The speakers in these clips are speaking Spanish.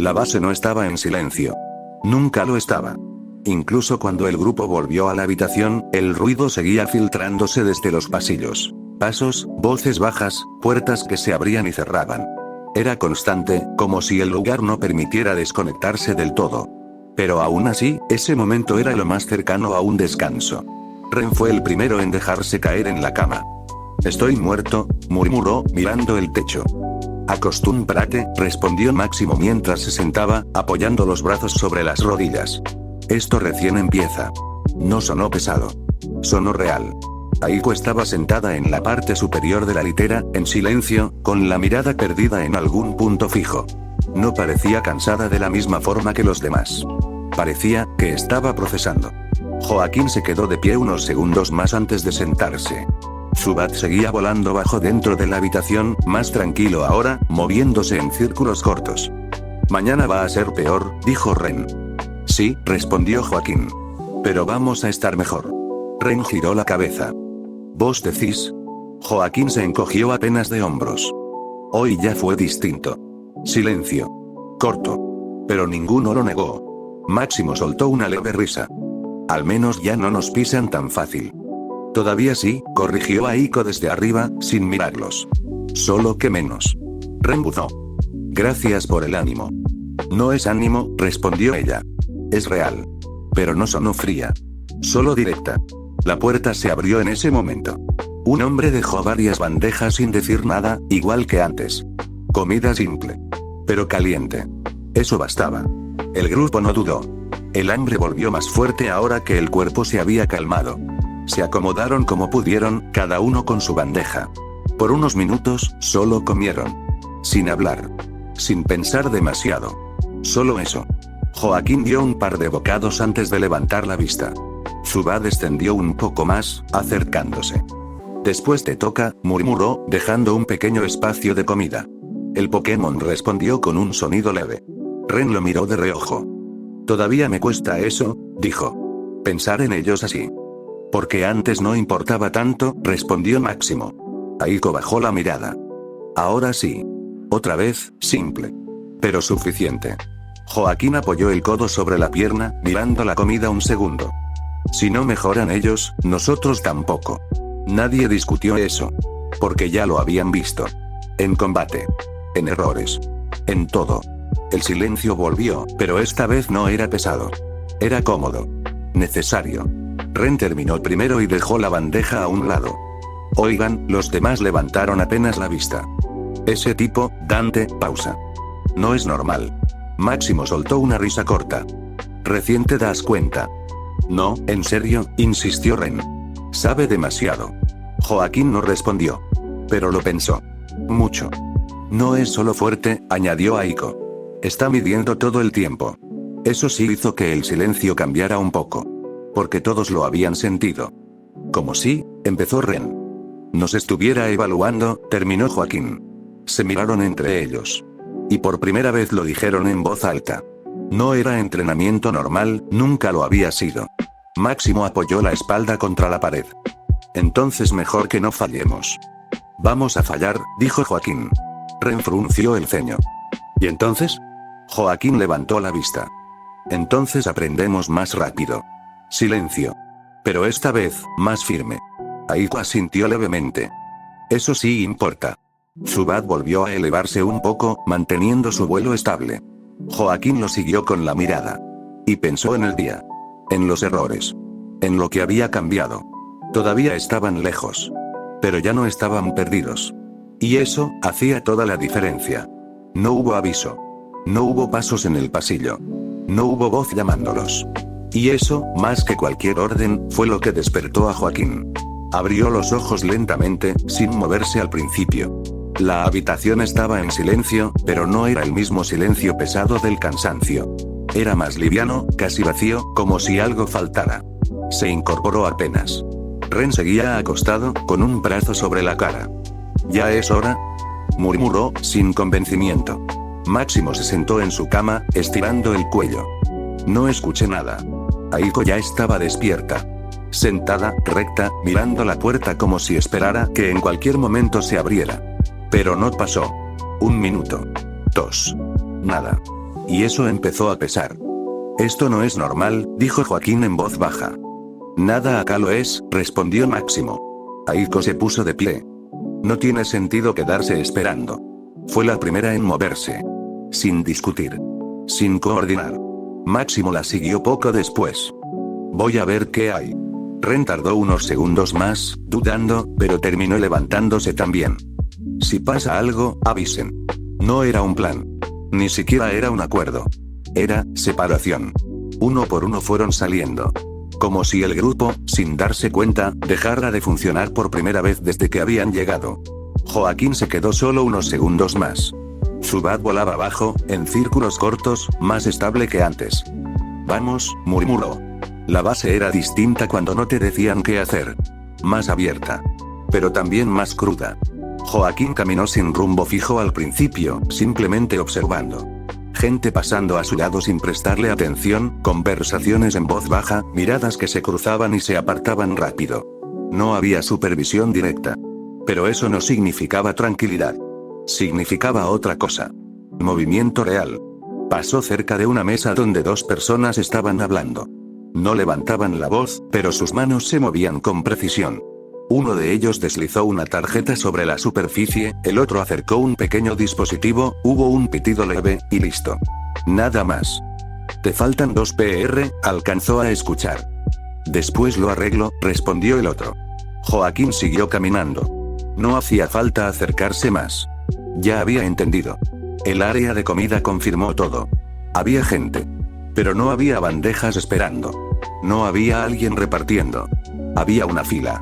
La base no estaba en silencio. Nunca lo estaba. Incluso cuando el grupo volvió a la habitación, el ruido seguía filtrándose desde los pasillos. Pasos, voces bajas, puertas que se abrían y cerraban. Era constante, como si el lugar no permitiera desconectarse del todo. Pero aún así, ese momento era lo más cercano a un descanso. Ren fue el primero en dejarse caer en la cama. «Estoy muerto», murmuró, mirando el techo. «Acostúmbrate», respondió Máximo mientras se sentaba, apoyando los brazos sobre las rodillas. «Esto recién empieza». No sonó pesado. Sonó real. Aiko estaba sentada en la parte superior de la litera, en silencio, con la mirada perdida en algún punto fijo. No parecía cansada de la misma forma que los demás. Parecía que estaba procesando. Joaquín se quedó de pie unos segundos más antes de sentarse. Zubat seguía volando bajo dentro de la habitación, más tranquilo ahora, moviéndose en círculos cortos. «Mañana va a ser peor», dijo Ren. «Sí», respondió Joaquín. «Pero vamos a estar mejor». Ren giró la cabeza. «¿Vos decís?» Joaquín se encogió apenas de hombros. Hoy ya fue distinto. Silencio. Corto. Pero ninguno lo negó. Máximo soltó una leve risa. «Al menos ya no nos pisan tan fácil». «Todavía sí», corrigió Aiko desde arriba, sin mirarlos. «Solo que menos». Ren buzó. «Gracias por el ánimo». «No es ánimo», respondió ella. «Es real». Pero no sonó fría. Solo directa. La puerta se abrió en ese momento. Un hombre dejó varias bandejas sin decir nada, igual que antes. Comida simple. Pero caliente. Eso bastaba. El grupo no dudó. El hambre volvió más fuerte ahora que el cuerpo se había calmado. Se acomodaron como pudieron, cada uno con su bandeja. Por unos minutos, solo comieron. Sin hablar. Sin pensar demasiado. Solo eso. Joaquín dio un par de bocados antes de levantar la vista. Zubat descendió un poco más, acercándose. «Después te toca», murmuró, dejando un pequeño espacio de comida. El Pokémon respondió con un sonido leve. Ren lo miró de reojo. «Todavía me cuesta eso», dijo. «Pensar en ellos así». «Porque antes no importaba tanto», respondió Máximo. Aiko bajó la mirada. «Ahora sí. Otra vez, simple. Pero suficiente». Joaquín apoyó el codo sobre la pierna, mirando la comida un segundo. «Si no mejoran ellos, nosotros tampoco». Nadie discutió eso. Porque ya lo habían visto. En combate. En errores. En todo. El silencio volvió, pero esta vez no era pesado. Era cómodo. Necesario. Ren terminó primero y dejó la bandeja a un lado. «Oigan», los demás levantaron apenas la vista. «Ese tipo, Dante», pausa. «No es normal». Máximo soltó una risa corta. «Recién te das cuenta». «No, en serio», insistió Ren. «Sabe demasiado». Joaquín no respondió. Pero lo pensó. Mucho. «No es solo fuerte», añadió Aiko. «Está midiendo todo el tiempo». Eso sí hizo que el silencio cambiara un poco. Porque todos lo habían sentido. «Como si», empezó Ren. «Nos estuviera evaluando», terminó Joaquín. Se miraron entre ellos. Y por primera vez lo dijeron en voz alta. No era entrenamiento normal, nunca lo había sido. Máximo apoyó la espalda contra la pared. «Entonces mejor que no fallemos». «Vamos a fallar», dijo Joaquín. Ren frunció el ceño. «¿Y entonces?» Joaquín levantó la vista. «Entonces aprendemos más rápido». Silencio. Pero esta vez, más firme. Aiko asintió levemente. «Eso sí importa». Zubat volvió a elevarse un poco, manteniendo su vuelo estable. Joaquín lo siguió con la mirada. Y pensó en el día. En los errores. En lo que había cambiado. Todavía estaban lejos. Pero ya no estaban perdidos. Y eso, hacía toda la diferencia. No hubo aviso. No hubo pasos en el pasillo. No hubo voz llamándolos. Y eso, más que cualquier orden, fue lo que despertó a Joaquín. Abrió los ojos lentamente, sin moverse al principio. La habitación estaba en silencio, pero no era el mismo silencio pesado del cansancio. Era más liviano, casi vacío, como si algo faltara. Se incorporó apenas. Ren seguía acostado, con un brazo sobre la cara. «¿Ya es hora?», murmuró, sin convencimiento. Máximo se sentó en su cama, estirando el cuello. No escuché nada. Aiko ya estaba despierta. Sentada, recta, mirando la puerta como si esperara que en cualquier momento se abriera. Pero no pasó. 1 minuto. 2. Nada. Y eso empezó a pesar. Esto no es normal, dijo Joaquín en voz baja. Nada acá lo es, respondió Máximo. Aiko se puso de pie. No tiene sentido quedarse esperando. Fue la primera en moverse. Sin discutir. Sin coordinar. Máximo la siguió poco después. Voy a ver qué hay. Ren tardó unos segundos más, dudando, pero terminó levantándose también. Si pasa algo, avisen. No era un plan. Ni siquiera era un acuerdo. Era separación. Uno por uno fueron saliendo. Como si el grupo, sin darse cuenta, dejara de funcionar por primera vez desde que habían llegado. Joaquín se quedó solo unos segundos más. Zubat volaba abajo, en círculos cortos, más estable que antes. Vamos, murmuró. La base era distinta cuando no te decían qué hacer. Más abierta. Pero también más cruda. Joaquín caminó sin rumbo fijo al principio, simplemente observando. Gente pasando a su lado sin prestarle atención, conversaciones en voz baja, miradas que se cruzaban y se apartaban rápido. No había supervisión directa. Pero eso no significaba tranquilidad. Significaba otra cosa. Movimiento real. Pasó cerca de una mesa donde dos personas estaban hablando. No levantaban la voz, pero sus manos se movían con precisión. Uno de ellos deslizó una tarjeta sobre la superficie, el otro acercó un pequeño dispositivo, hubo un pitido leve, y listo. Nada más. Te faltan 2 PR, alcanzó a escuchar. Después lo arreglo, respondió el otro. Joaquín siguió caminando. No hacía falta acercarse más. Ya había entendido. El área de comida confirmó todo. Había gente. Pero no había bandejas esperando. No había alguien repartiendo. Había una fila.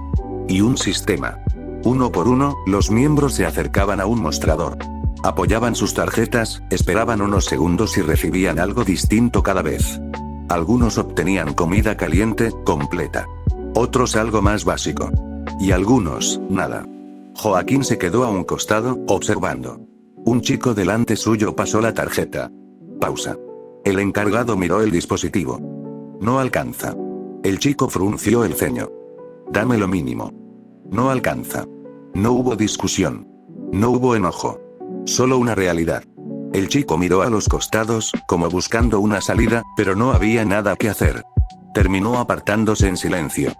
Y un sistema. Uno por uno, los miembros se acercaban a un mostrador. Apoyaban sus tarjetas, esperaban unos segundos y recibían algo distinto cada vez. Algunos obtenían comida caliente, completa. Otros algo más básico. Y algunos, nada. Joaquín se quedó a un costado, observando. Un chico delante suyo pasó la tarjeta. Pausa. El encargado miró el dispositivo. No alcanza. El chico frunció el ceño. Dame lo mínimo. No alcanza. No hubo discusión. No hubo enojo. Solo una realidad. El chico miró a los costados, como buscando una salida, pero no había nada que hacer. Terminó apartándose en silencio.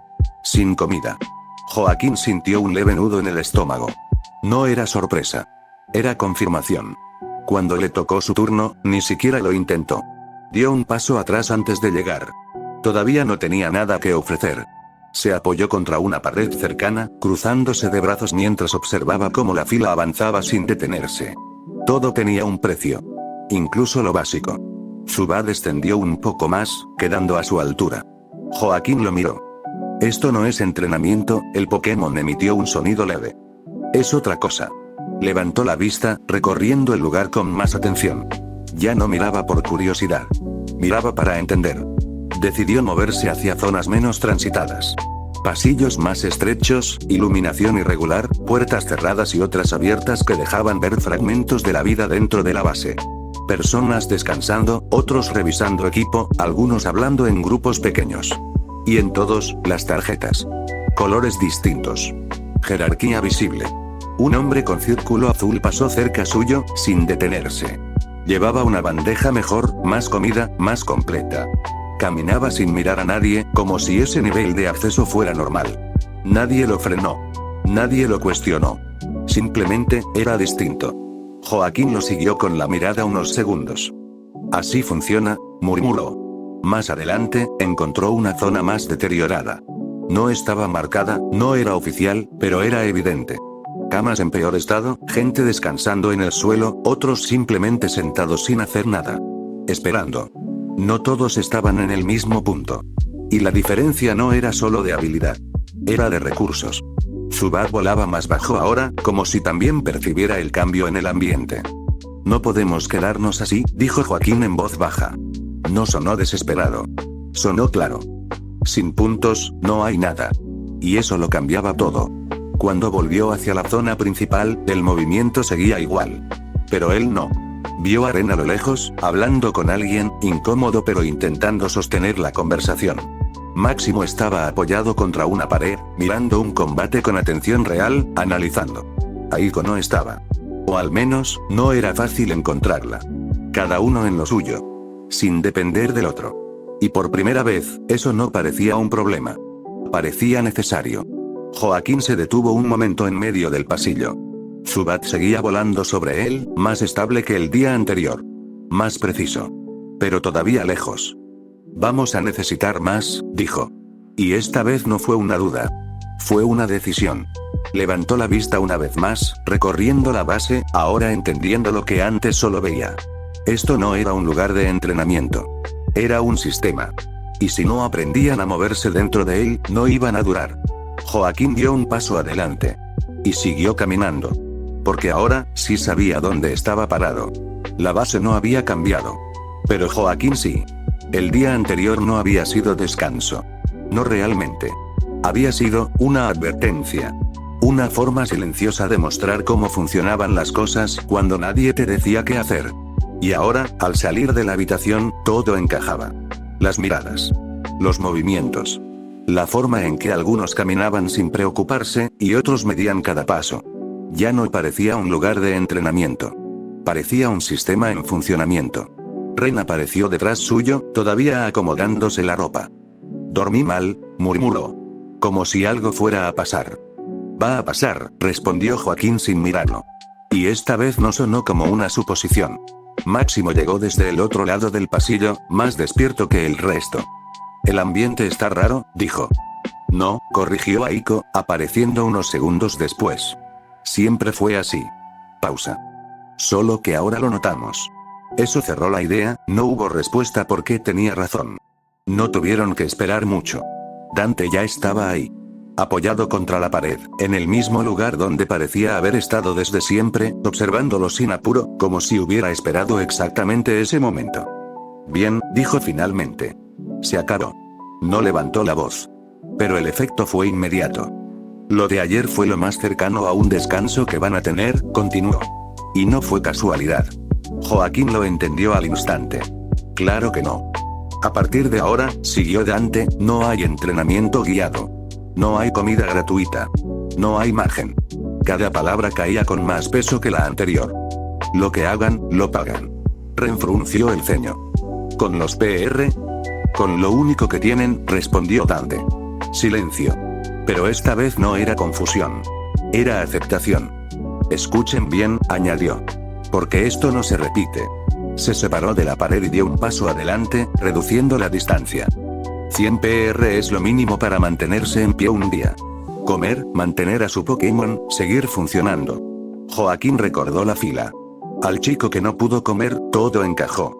Sin comida. Joaquín sintió un leve nudo en el estómago. No era sorpresa. Era confirmación. Cuando le tocó su turno, ni siquiera lo intentó. Dio un paso atrás antes de llegar. Todavía no tenía nada que ofrecer. Se apoyó contra una pared cercana, cruzándose de brazos mientras observaba cómo la fila avanzaba sin detenerse. Todo tenía un precio. Incluso lo básico. Zubat descendió un poco más, quedando a su altura. Joaquín lo miró. Esto no es entrenamiento, el Pokémon emitió un sonido leve. Es otra cosa. Levantó la vista, recorriendo el lugar con más atención. Ya no miraba por curiosidad. Miraba para entender. Decidió moverse hacia zonas menos transitadas. Pasillos más estrechos, iluminación irregular, puertas cerradas y otras abiertas que dejaban ver fragmentos de la vida dentro de la base. Personas descansando, otros revisando equipo, algunos hablando en grupos pequeños. Y en todos, las tarjetas. Colores distintos. Jerarquía visible. Un hombre con círculo azul pasó cerca suyo, sin detenerse. Llevaba una bandeja mejor, más comida, más completa. Caminaba sin mirar a nadie, como si ese nivel de acceso fuera normal. Nadie lo frenó. Nadie lo cuestionó. Simplemente, era distinto. Joaquín lo siguió con la mirada unos segundos. Así funciona, murmuró. Más adelante, encontró una zona más deteriorada. No estaba marcada, no era oficial, pero era evidente. Camas en peor estado, gente descansando en el suelo, otros simplemente sentados sin hacer nada. Esperando. No todos estaban en el mismo punto. Y la diferencia no era solo de habilidad. Era de recursos. Zubat volaba más bajo ahora, como si también percibiera el cambio en el ambiente. No podemos quedarnos así, dijo Joaquín en voz baja. No sonó desesperado. Sonó claro. Sin puntos, no hay nada. Y eso lo cambiaba todo. Cuando volvió hacia la zona principal, el movimiento seguía igual. Pero él no. Vio a Ren a lo lejos, hablando con alguien, incómodo pero intentando sostener la conversación. Máximo estaba apoyado contra una pared, mirando un combate con atención real, analizando. Aiko no estaba. O al menos, no era fácil encontrarla. cada uno en lo suyo, sin depender del otro. Y por primera vez, eso no parecía un problema. Parecía necesario. Joaquín se detuvo un momento en medio del pasillo. Zubat seguía volando sobre él, más estable que el día anterior. Más preciso. Pero todavía lejos. Vamos a necesitar más, dijo. Y esta vez no fue una duda. Fue una decisión. Levantó la vista una vez más, recorriendo la base, ahora entendiendo lo que antes solo veía. Esto no era un lugar de entrenamiento. Era un sistema. Y si no aprendían a moverse dentro de él, no iban a durar. Joaquín dio un paso adelante. Y siguió caminando. Porque ahora, sí sabía dónde estaba parado. La base no había cambiado. Pero Joaquín sí. El día anterior no había sido descanso. No realmente. Había sido una advertencia. Una forma silenciosa de mostrar cómo funcionaban las cosas cuando nadie te decía qué hacer. Y ahora, al salir de la habitación, todo encajaba. Las miradas. Los movimientos. La forma en que algunos caminaban sin preocuparse, y otros medían cada paso. Ya no parecía un lugar de entrenamiento. Parecía un sistema en funcionamiento. Ren apareció detrás suyo, todavía acomodándose la ropa. Dormí mal, murmuró. Como si algo fuera a pasar. Va a pasar, respondió Joaquín sin mirarlo. Y esta vez no sonó como una suposición. Máximo llegó desde el otro lado del pasillo, más despierto que el resto. El ambiente está raro, dijo. No, corrigió Aiko, apareciendo unos segundos después. Siempre fue así. Pausa. Solo que ahora lo notamos. Eso cerró la idea, no hubo respuesta porque tenía razón. No tuvieron que esperar mucho. Dante ya estaba ahí. Apoyado contra la pared, en el mismo lugar donde parecía haber estado desde siempre, observándolo sin apuro, como si hubiera esperado exactamente ese momento. Bien, dijo finalmente. Se acabó. No levantó la voz. Pero el efecto fue inmediato. Lo de ayer fue lo más cercano a un descanso que van a tener, continuó. Y no fue casualidad. Joaquín lo entendió al instante. Claro que no. A partir de ahora, siguió Dante, no hay entrenamiento guiado. No hay comida gratuita. No hay margen. Cada palabra caía con más peso que la anterior. Lo que hagan, lo pagan. Ren frunció el ceño. ¿Con los PR? Con lo único que tienen, respondió Dante. Silencio. Pero esta vez no era confusión. Era aceptación. Escuchen bien, añadió. Porque esto no se repite. Se separó de la pared y dio un paso adelante, reduciendo la distancia. 100 PR es lo mínimo para mantenerse en pie un día. Comer, mantener a su Pokémon, seguir funcionando. Joaquín recordó la fila. Al chico que no pudo comer, todo encajó.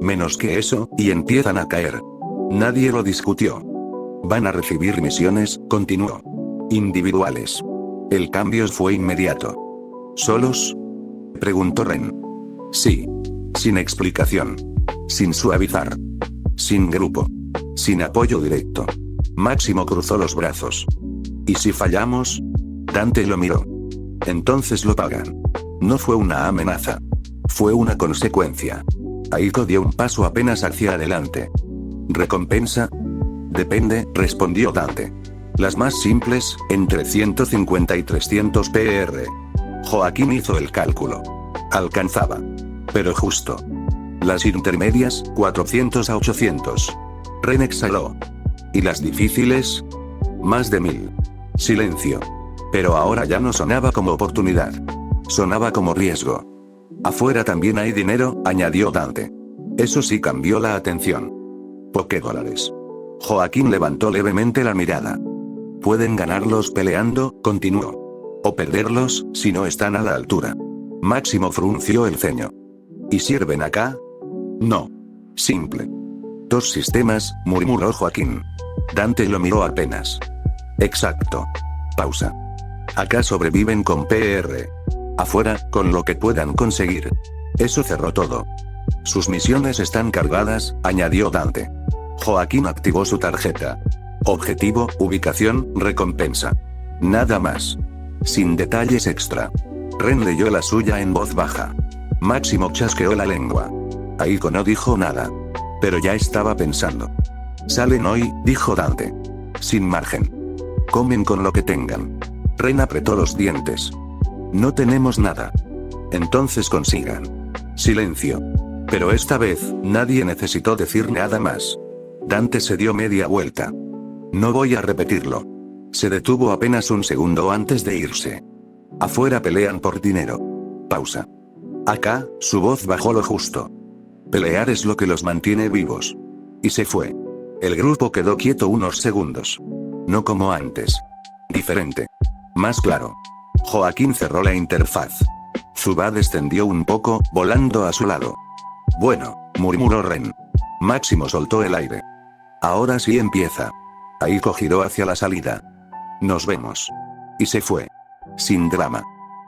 Menos que eso, y empiezan a caer. Nadie lo discutió. Van a recibir misiones, continuó. Individuales. El cambio fue inmediato. ¿Solos? Preguntó Ren. Sí. Sin explicación. Sin suavizar. Sin grupo. Sin apoyo directo. Máximo cruzó los brazos. ¿Y si fallamos? Dante lo miró. Entonces lo pagan. No fue una amenaza. Fue una consecuencia. Aiko dio un paso apenas hacia adelante. ¿Recompensa? Depende, respondió Dante. Las más simples, entre 150 y 300 PR. Joaquín hizo el cálculo. Alcanzaba. Pero justo. Las intermedias, 400 a 800. Ren exhaló. ¿Y las difíciles? Más de 1000. Silencio. Pero ahora ya no sonaba como oportunidad. Sonaba como riesgo. Afuera también hay dinero, añadió Dante. Eso sí cambió la atención. $Pokédólares. Joaquín levantó levemente la mirada. Pueden ganarlos peleando, continuó. O perderlos, si no están a la altura. Máximo frunció el ceño. ¿Y sirven acá? No. Simple. 2 sistemas, murmuró Joaquín. Dante lo miró apenas. Exacto. Pausa. Acá sobreviven con PR. Afuera, con lo que puedan conseguir. Eso cerró todo. Sus misiones están cargadas, añadió Dante. Joaquín activó su tarjeta. Objetivo, ubicación, recompensa. Nada más. Sin detalles extra. Ren leyó la suya en voz baja. Máximo chasqueó la lengua. Aiko no dijo nada. Pero ya estaba pensando. Salen hoy, dijo Dante. Sin margen. Comen con lo que tengan. Ren apretó los dientes. No tenemos nada. Entonces consigan. Silencio. Pero esta vez, nadie necesitó decir nada más. Dante se dio media vuelta. No voy a repetirlo. Se detuvo apenas un segundo antes de irse. Afuera pelean por dinero. Pausa. Acá, su voz bajó lo justo. Pelear es lo que los mantiene vivos. Y se fue. El grupo quedó quieto unos segundos. No como antes. Diferente. Más claro. Joaquín cerró la interfaz. Zubat descendió un poco, volando a su lado. Bueno, murmuró Ren. Máximo soltó el aire. Ahora sí empieza. Aiko giró hacia la salida. Nos vemos. Y se fue. Sin drama.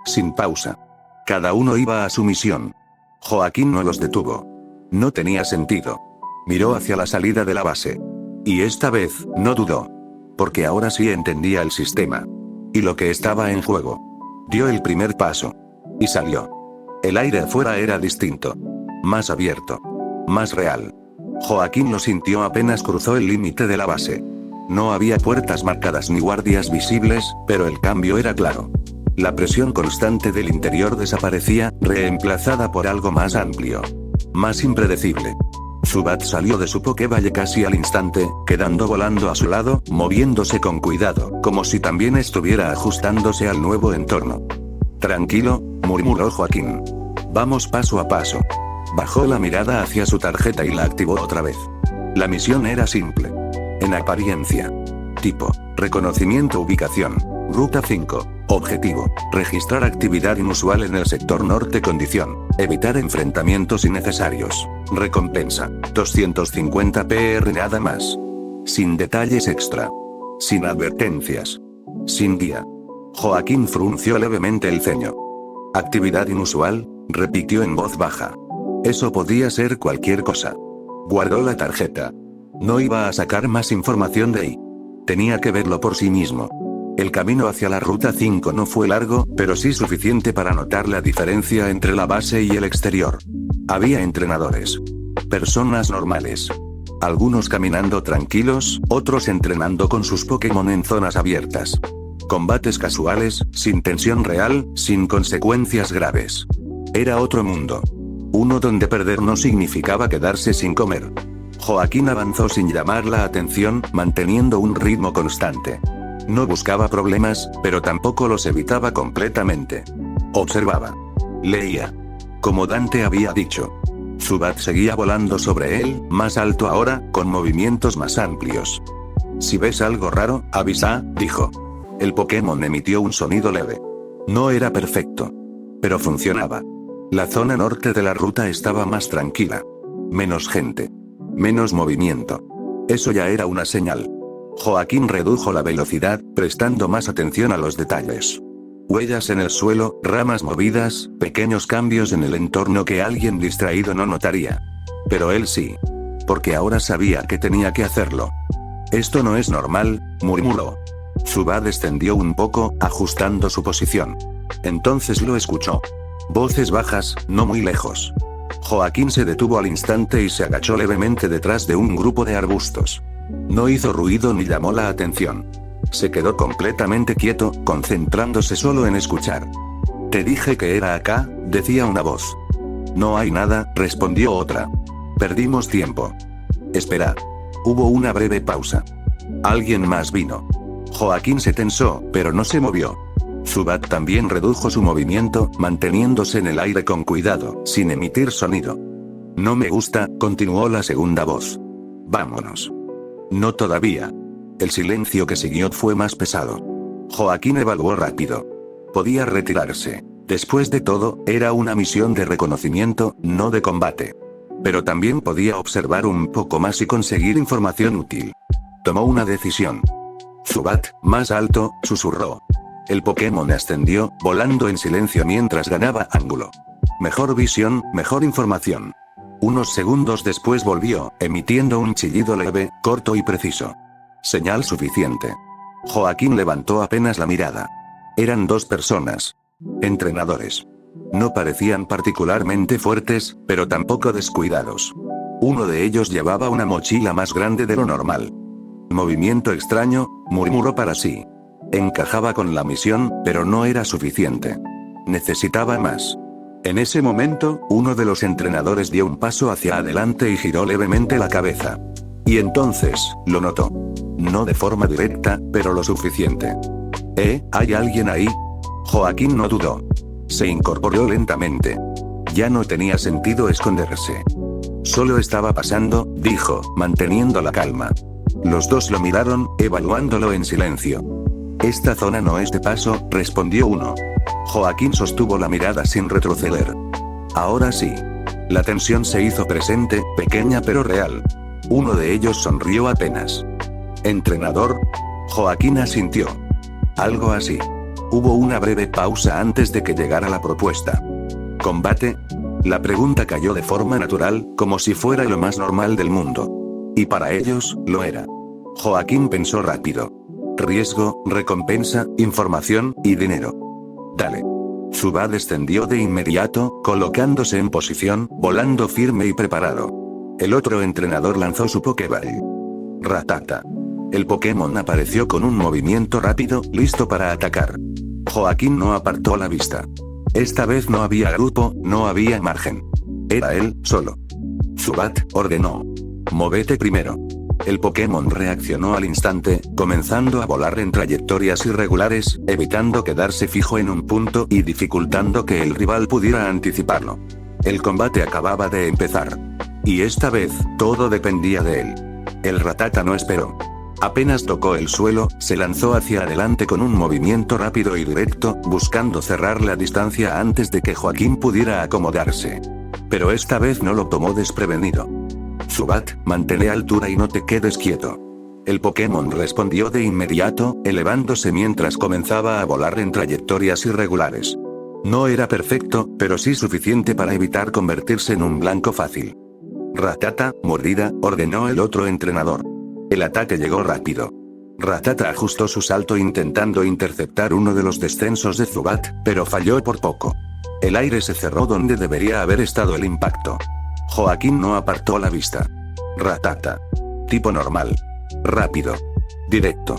Sin pausa. Cada uno iba a su misión. Joaquín no los detuvo. No tenía sentido. Miró hacia la salida de la base. Y esta vez, no dudó. Porque ahora sí entendía el sistema. Y lo que estaba en juego. Dio el primer paso. Y salió. El aire afuera era distinto. Más abierto. Más real. Joaquín lo sintió apenas cruzó el límite de la base. No había puertas marcadas ni guardias visibles, pero el cambio era claro. La presión constante del interior desaparecía, reemplazada por algo más amplio. Más impredecible. Zubat salió de su Pokévalle casi al instante, quedando volando a su lado, moviéndose con cuidado, como si también estuviera ajustándose al nuevo entorno. Tranquilo, murmuró Joaquín. Vamos paso a paso. Bajó la mirada hacia su tarjeta y la activó otra vez. La misión era simple. En apariencia. Tipo. Reconocimiento ubicación. Ruta 5. Objetivo. Registrar actividad inusual en el sector norte. Condición. Evitar enfrentamientos innecesarios. Recompensa. 250 PR nada más. Sin detalles extra. Sin advertencias. Sin guía. Joaquín frunció levemente el ceño. Actividad inusual, repitió en voz baja. Eso podía ser cualquier cosa. Guardó la tarjeta. No iba a sacar más información de ahí. Tenía que verlo por sí mismo. El camino hacia la Ruta 5 no fue largo, pero sí suficiente para notar la diferencia entre la base y el exterior. Había entrenadores. Personas normales. Algunos caminando tranquilos, otros entrenando con sus Pokémon en zonas abiertas. Combates casuales, sin tensión real, sin consecuencias graves. Era otro mundo. Uno donde perder no significaba quedarse sin comer. Joaquín avanzó sin llamar la atención, manteniendo un ritmo constante. No buscaba problemas, pero tampoco los evitaba completamente. Observaba. Leía. Como Dante había dicho. Zubat seguía volando sobre él, más alto ahora, con movimientos más amplios. Si ves algo raro, avisa, dijo. El Pokémon emitió un sonido leve. No era perfecto. Pero funcionaba. La zona norte de la ruta estaba más tranquila. Menos gente. Menos movimiento. Eso ya era una señal. Joaquín redujo la velocidad, prestando más atención a los detalles. Huellas en el suelo, ramas movidas, pequeños cambios en el entorno que alguien distraído no notaría. Pero él sí. Porque ahora sabía que tenía que hacerlo. Esto no es normal, murmuró. Zubat descendió un poco, ajustando su posición. Entonces lo escuchó. Voces bajas, no muy lejos. Joaquín se detuvo al instante y se agachó levemente detrás de un grupo de arbustos. No hizo ruido ni llamó la atención. Se quedó completamente quieto, concentrándose solo en escuchar. Te dije que era acá, decía una voz. No hay nada, respondió otra. Perdimos tiempo. Espera. Hubo una breve pausa. Alguien más vino. Joaquín se tensó, pero no se movió. Zubat también redujo su movimiento, manteniéndose en el aire con cuidado, sin emitir sonido. No me gusta, continuó la segunda voz. Vámonos. No todavía. El silencio que siguió fue más pesado. Joaquín evaluó rápido. Podía retirarse. Después de todo, era una misión de reconocimiento, no de combate. Pero también podía observar un poco más y conseguir información útil. Tomó una decisión. Zubat, más alto, susurró. El Pokémon ascendió, volando en silencio mientras ganaba ángulo. Mejor visión, mejor información. Unos segundos después volvió, emitiendo un chillido leve, corto y preciso. Señal suficiente. Joaquín levantó apenas la mirada. Eran dos personas. Entrenadores. No parecían particularmente fuertes, pero tampoco descuidados. Uno de ellos llevaba una mochila más grande de lo normal. Movimiento extraño, murmuró para sí. Encajaba con la misión, pero no era suficiente. Necesitaba más. En ese momento, uno de los entrenadores dio un paso hacia adelante y giró levemente la cabeza. Y entonces, lo notó. No de forma directa, pero lo suficiente. ¿Hay alguien ahí? Joaquín no dudó. Se incorporó lentamente. Ya no tenía sentido esconderse. Solo estaba pasando, dijo, manteniendo la calma. Los dos lo miraron, evaluándolo en silencio. Esta zona no es de paso, respondió uno. Joaquín sostuvo la mirada sin retroceder. Ahora sí. La tensión se hizo presente, pequeña pero real. Uno de ellos sonrió apenas. ¿Entrenador? Joaquín asintió. Algo así. Hubo una breve pausa antes de que llegara la propuesta. ¿Combate? La pregunta cayó de forma natural, como si fuera lo más normal del mundo. Y para ellos, lo era. Joaquín pensó rápido. Riesgo, recompensa, información, y dinero. Dale. Zubat descendió de inmediato, colocándose en posición, volando firme y preparado. El otro entrenador lanzó su Pokéball. Rattata. El Pokémon apareció con un movimiento rápido, listo para atacar. Joaquín no apartó la vista. Esta vez no había grupo, no había margen. Era él, solo. Zubat, ordenó. Móvete primero. El Pokémon reaccionó al instante, comenzando a volar en trayectorias irregulares, evitando quedarse fijo en un punto y dificultando que el rival pudiera anticiparlo. El combate acababa de empezar. Y esta vez, todo dependía de él. El Rattata no esperó. Apenas tocó el suelo, se lanzó hacia adelante con un movimiento rápido y directo, buscando cerrar la distancia antes de que Joaquín pudiera acomodarse. Pero esta vez no lo tomó desprevenido. Zubat, mantén altura y no te quedes quieto. El Pokémon respondió de inmediato, elevándose mientras comenzaba a volar en trayectorias irregulares. No era perfecto, pero sí suficiente para evitar convertirse en un blanco fácil. Rattata, mordida, ordenó el otro entrenador. El ataque llegó rápido. Rattata ajustó su salto intentando interceptar uno de los descensos de Zubat, pero falló por poco. El aire se cerró donde debería haber estado el impacto. Joaquín no apartó la vista. Rattata. Tipo normal. Rápido. Directo.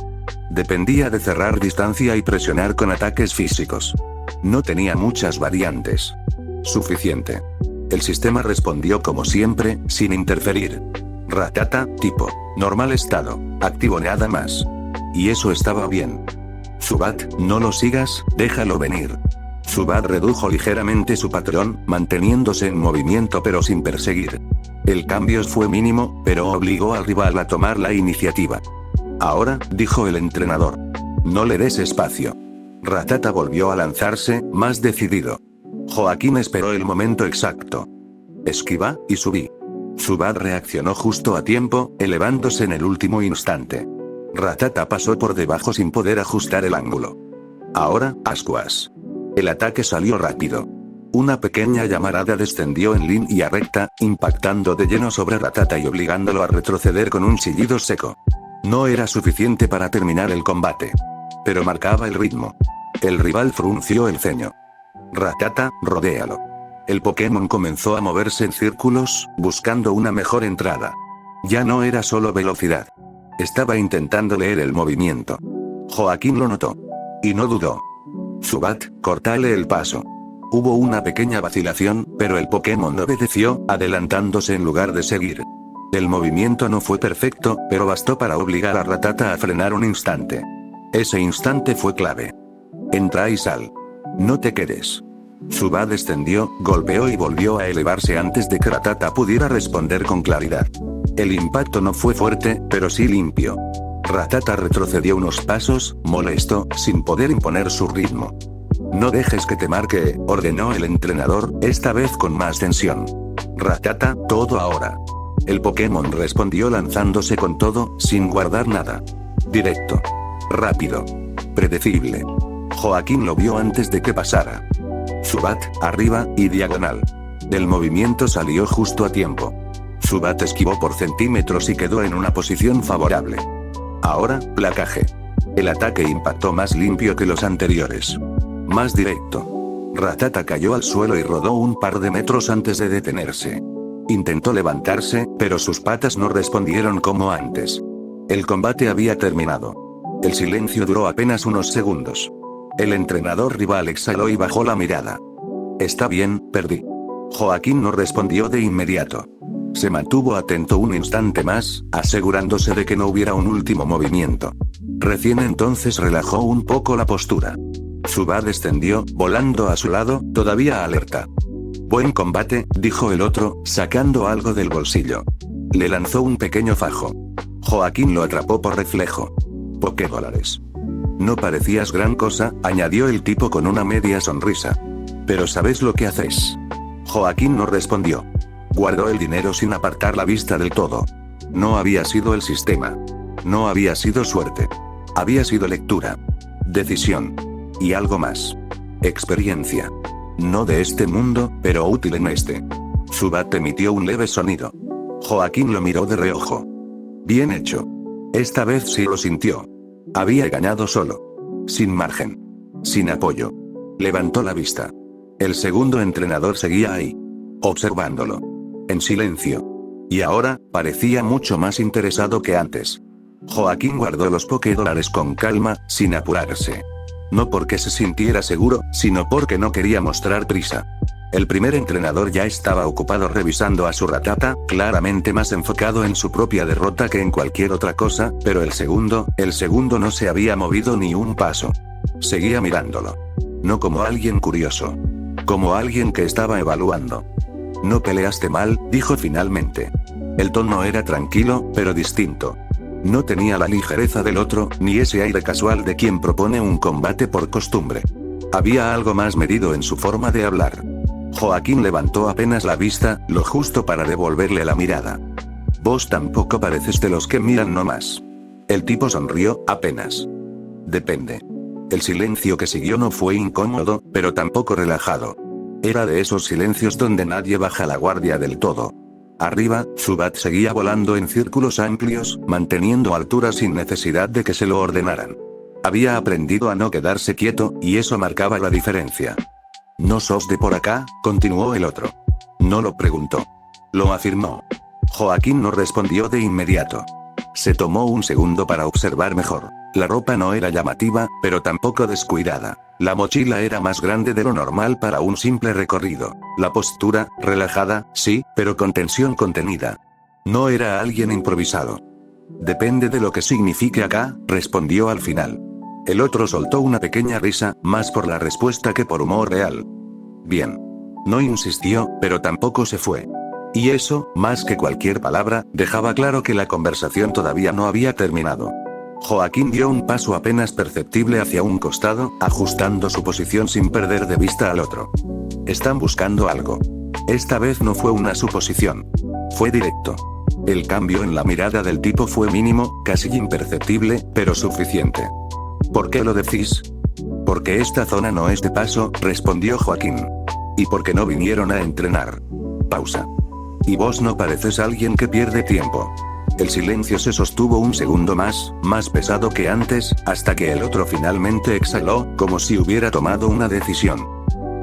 Dependía de cerrar distancia y presionar con ataques físicos. No tenía muchas variantes. Suficiente. El sistema respondió como siempre, sin interferir. Rattata, tipo. Normal estado. Activo nada más. Y eso estaba bien. Zubat, no lo sigas, déjalo venir. Zubat redujo ligeramente su patrón, manteniéndose en movimiento pero sin perseguir. El cambio fue mínimo, pero obligó al rival a tomar la iniciativa. Ahora, dijo el entrenador. No le des espacio. Rattata volvió a lanzarse, más decidido. Joaquín esperó el momento exacto. Esquiva, y subí. Zubat reaccionó justo a tiempo, elevándose en el último instante. Rattata pasó por debajo sin poder ajustar el ángulo. Ahora, ascuas. El ataque salió rápido. Una pequeña llamarada descendió en línea recta, impactando de lleno sobre Rattata y obligándolo a retroceder con un chillido seco. No era suficiente para terminar el combate. Pero marcaba el ritmo. El rival frunció el ceño. Rattata, rodéalo. El Pokémon comenzó a moverse en círculos, buscando una mejor entrada. Ya no era solo velocidad. Estaba intentando leer el movimiento. Joaquín lo notó. Y no dudó. Zubat, cortale el paso. Hubo una pequeña vacilación, pero el Pokémon obedeció, adelantándose en lugar de seguir. El movimiento no fue perfecto, pero bastó para obligar a Rattata a frenar un instante. Ese instante fue clave. Entra y sal. No te quedes. Zubat descendió, golpeó y volvió a elevarse antes de que Rattata pudiera responder con claridad. El impacto no fue fuerte, pero sí limpio. Rattata retrocedió unos pasos, molesto, sin poder imponer su ritmo. No dejes que te marque, ordenó el entrenador, esta vez con más tensión. Rattata, todo ahora. El Pokémon respondió lanzándose con todo, sin guardar nada. Directo. Rápido. Predecible. Joaquín lo vio antes de que pasara. Zubat, arriba, y diagonal. El movimiento salió justo a tiempo. Zubat esquivó por centímetros y quedó en una posición favorable. Ahora, placaje. El ataque impactó más limpio que los anteriores. Más directo. Rattata cayó al suelo y rodó un par de metros antes de detenerse. Intentó levantarse, pero sus patas no respondieron como antes. El combate había terminado. El silencio duró apenas unos segundos. El entrenador rival exhaló y bajó la mirada. Está bien, perdí. Joaquín no respondió de inmediato. Se mantuvo atento un instante más, asegurándose de que no hubiera un último movimiento. Recién entonces relajó un poco la postura. Zubat descendió, volando a su lado, todavía alerta. Buen combate, dijo el otro, sacando algo del bolsillo. Le lanzó un pequeño fajo. Joaquín lo atrapó por reflejo. $. No parecías gran cosa, añadió el tipo con una media sonrisa. Pero ¿sabes lo que haces? Joaquín no respondió. Guardó el dinero sin apartar la vista del todo. No había sido el sistema. No había sido suerte. Había sido lectura. Decisión. Y algo más. Experiencia. No de este mundo, pero útil en este. Zubat emitió un leve sonido. Joaquín lo miró de reojo. Bien hecho. Esta vez sí lo sintió. Había ganado solo. Sin margen. Sin apoyo. Levantó la vista. El segundo entrenador seguía ahí. Observándolo. En silencio. Y ahora, parecía mucho más interesado que antes. Joaquín guardó los $, con calma, sin apurarse. No porque se sintiera seguro, sino porque no quería mostrar prisa. El primer entrenador ya estaba ocupado revisando a su ratata, claramente más enfocado en su propia derrota que en cualquier otra cosa, pero el segundo no se había movido ni un paso. Seguía mirándolo. No como alguien curioso. Como alguien que estaba evaluando. No peleaste mal, dijo finalmente. El tono era tranquilo, pero distinto. No tenía la ligereza del otro, ni ese aire casual de quien propone un combate por costumbre. Había algo más medido en su forma de hablar. Joaquín levantó apenas la vista, lo justo para devolverle la mirada. Vos tampoco pareces de los que miran nomás. El tipo sonrió, apenas. Depende. El silencio que siguió no fue incómodo, pero tampoco relajado. Era de esos silencios donde nadie baja la guardia del todo. Arriba, Zubat seguía volando en círculos amplios, manteniendo altura sin necesidad de que se lo ordenaran. Había aprendido a no quedarse quieto, y eso marcaba la diferencia. ¿No sos de por acá?, continuó el otro. No lo preguntó. Lo afirmó. Joaquín no respondió de inmediato. Se tomó un segundo para observar mejor. La ropa no era llamativa, pero tampoco descuidada. La mochila era más grande de lo normal para un simple recorrido. La postura, relajada, sí, pero con tensión contenida. No era alguien improvisado. Depende de lo que signifique acá, respondió al final. El otro soltó una pequeña risa, más por la respuesta que por humor real. Bien. No insistió, pero tampoco se fue. Y eso, más que cualquier palabra, dejaba claro que la conversación todavía no había terminado. Joaquín dio un paso apenas perceptible hacia un costado, ajustando su posición sin perder de vista al otro. Están buscando algo. Esta vez no fue una suposición. Fue directo. El cambio en la mirada del tipo fue mínimo, casi imperceptible, pero suficiente. ¿Por qué lo decís? Porque esta zona no es de paso, respondió Joaquín. Y porque no vinieron a entrenar. Pausa. Y vos no pareces alguien que pierde tiempo. El silencio se sostuvo un segundo más pesado que antes, hasta que el otro finalmente exhaló, como si hubiera tomado una decisión.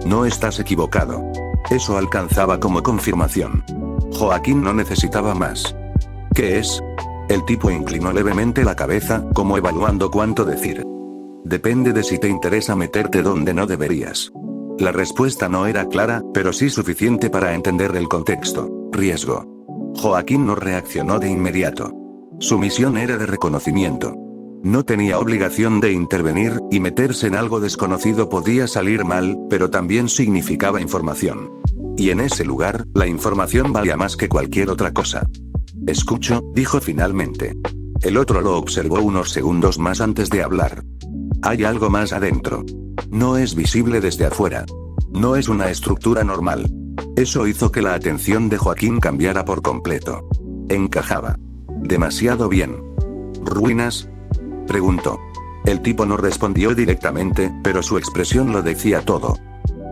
No estás equivocado. Eso alcanzaba como confirmación. Joaquín no necesitaba más. ¿Qué es? El tipo inclinó levemente la cabeza, como evaluando cuánto decir. Depende de si te interesa meterte donde no deberías. La respuesta no era clara, pero sí suficiente para entender el contexto. Riesgo. Joaquín no reaccionó de inmediato. Su misión era de reconocimiento. No tenía obligación de intervenir, y meterse en algo desconocido podía salir mal, pero también significaba información. Y en ese lugar, la información valía más que cualquier otra cosa. Escucho, dijo finalmente. El otro lo observó unos segundos más antes de hablar. Hay algo más adentro. No es visible desde afuera. No es una estructura normal. Eso hizo que la atención de Joaquín cambiara por completo. Encajaba. Demasiado bien. ¿Ruinas? Preguntó. El tipo no respondió directamente, pero su expresión lo decía todo.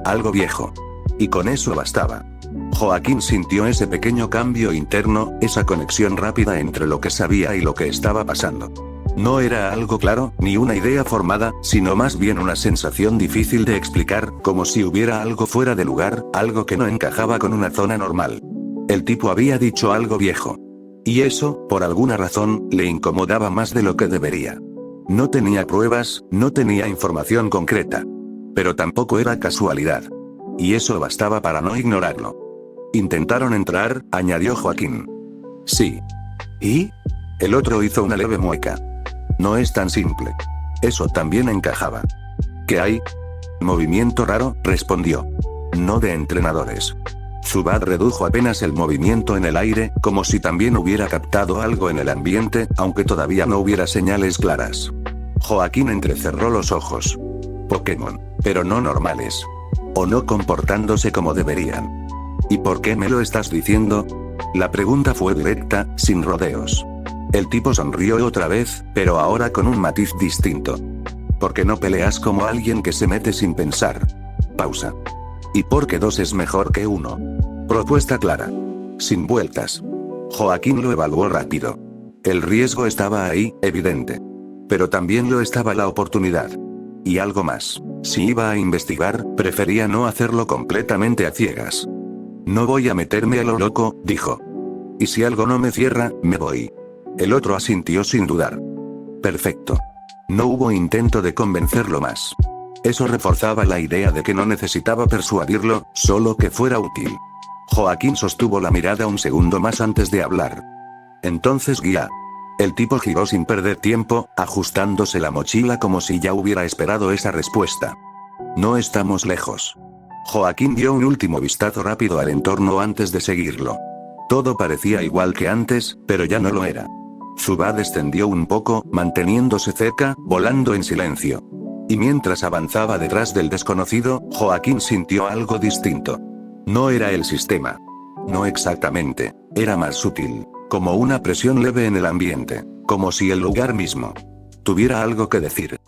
Algo viejo. Y con eso bastaba. Joaquín sintió ese pequeño cambio interno, esa conexión rápida entre lo que sabía y lo que estaba pasando. No era algo claro, ni una idea formada, sino más bien una sensación difícil de explicar, como si hubiera algo fuera de lugar, algo que no encajaba con una zona normal. El tipo había dicho algo viejo. Y eso, por alguna razón, le incomodaba más de lo que debería. No tenía pruebas, no tenía información concreta. Pero tampoco era casualidad. Y eso bastaba para no ignorarlo. Intentaron entrar, añadió Joaquín. Sí. ¿Y? El otro hizo una leve mueca. No es tan simple. Eso también encajaba. ¿Qué hay? Movimiento raro, respondió. No de entrenadores. Zubat redujo apenas el movimiento en el aire, como si también hubiera captado algo en el ambiente, aunque todavía no hubiera señales claras. Joaquín entrecerró los ojos. Pokémon, pero no normales. O no comportándose como deberían. ¿Y por qué me lo estás diciendo? La pregunta fue directa, sin rodeos. El tipo sonrió otra vez, pero ahora con un matiz distinto. ¿Por qué no peleas como alguien que se mete sin pensar? Pausa. ¿Y por qué 2 es mejor que 1? Propuesta clara. Sin vueltas. Joaquín lo evaluó rápido. El riesgo estaba ahí, evidente. Pero también lo estaba la oportunidad. Y algo más. Si iba a investigar, prefería no hacerlo completamente a ciegas. No voy a meterme a lo loco, dijo. Y si algo no me cierra, me voy. El otro asintió sin dudar. Perfecto. No hubo intento de convencerlo más. Eso reforzaba la idea de que no necesitaba persuadirlo, solo que fuera útil. Joaquín sostuvo la mirada un segundo más antes de hablar. Entonces guía. El tipo giró sin perder tiempo, ajustándose la mochila como si ya hubiera esperado esa respuesta. No estamos lejos. Joaquín dio un último vistazo rápido al entorno antes de seguirlo. Todo parecía igual que antes, pero ya no lo era. Zubat descendió un poco, manteniéndose cerca, volando en silencio. Y mientras avanzaba detrás del desconocido, Joaquín sintió algo distinto. No era el sistema. No exactamente, era más sutil, como una presión leve en el ambiente, como si el lugar mismo tuviera algo que decir.